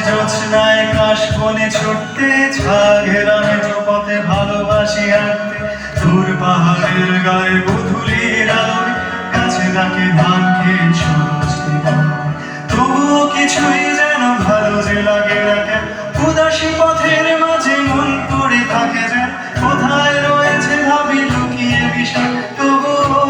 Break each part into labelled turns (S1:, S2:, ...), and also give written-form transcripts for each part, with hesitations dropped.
S1: জোছনায় কাশবনে ছুটতে, ছাঘেরা মেঠো পথে ভালোবাসি হাঁটতে, দূর পাহাড়ের গায়ে গোধূলির আলোয় কাছে ডাকে ধান খেয়ে ছোটছি। তবুও কিছুই যেন ভালো যে লাগে না কেন, উদাসী পথের মাঝে মন পড়ে থাকে যে কোথায় রয়েছে ভাবি লুকিয়ে বিষয়। তবুও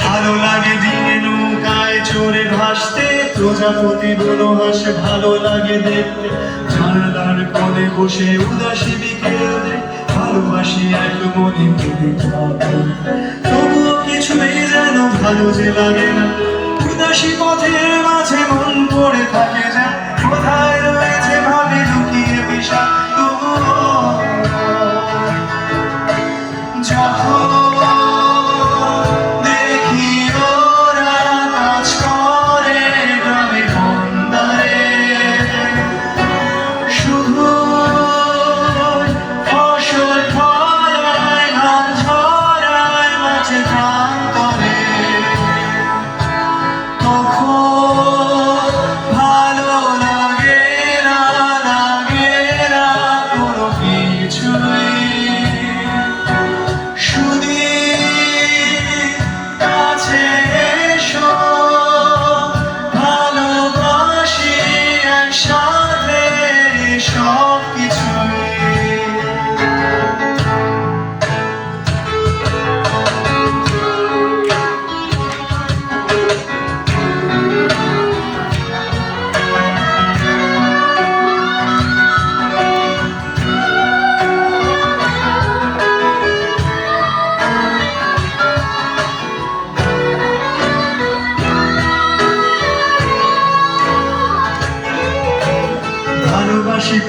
S1: ভালো লাগে দিনে নৌকায় চড়ে ভাসতে, প্রজাপতি গুলো হাসে ভালো লাগে দেখতে, জানালার কোণে বসে উদাসী বিকেল, ভালোবাসি এক মনে তবুও কিছুই যেন ভালো যে লাগে না, উদাসী পথের মাঝে মন পড়ে থাকে যে কোথায় রয়েছে ভাবি লুকিয়ে বিষয়। তবুও যখন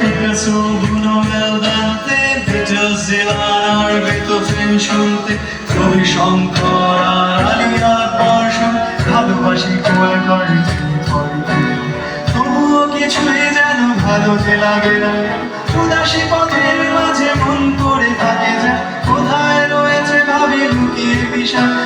S1: Picasso, Bruno Dante, Beatles, Dylan আর বেথোভেন শুনতে, রবি শঙ্কর আর আলী আকবর শুন, ভালোবাসি কোয়াল করে তবুও কিছুই যেন ভালো যে লাগে না, উদাসী পথের মাঝে মন পড়ে থাকে যে কোথায় রয়েছে ভাবি লুকিয়ে বিষয়।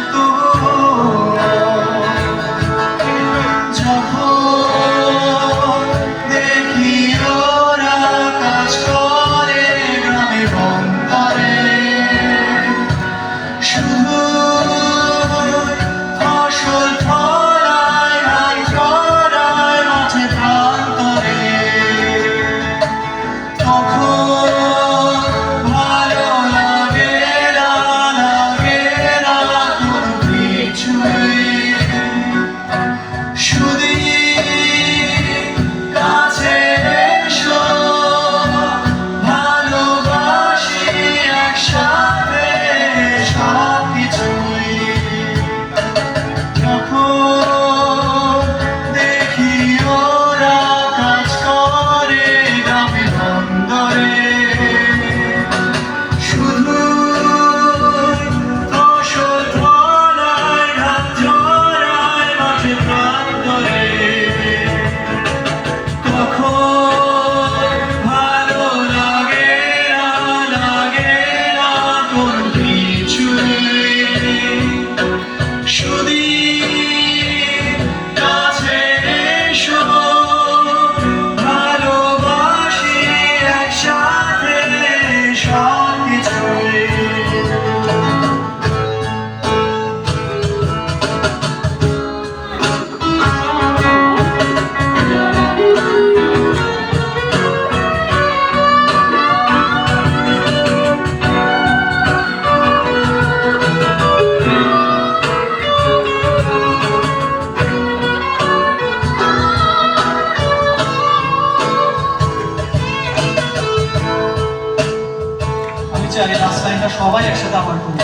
S2: তাহলে লাস্ট লাইনটা সবাই একসাথে আবার করবো।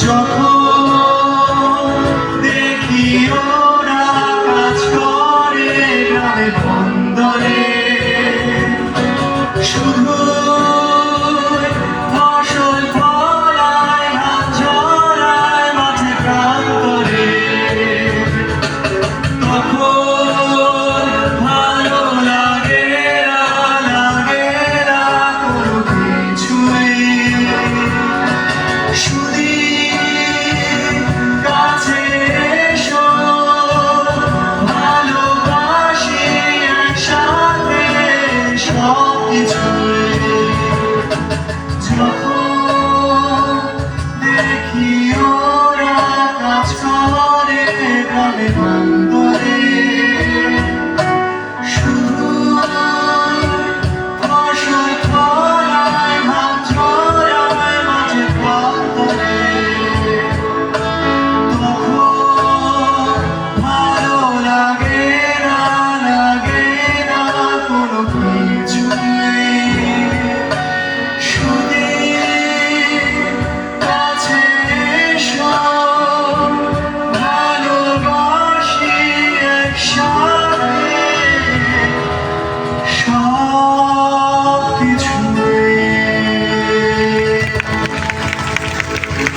S1: যখন দেখি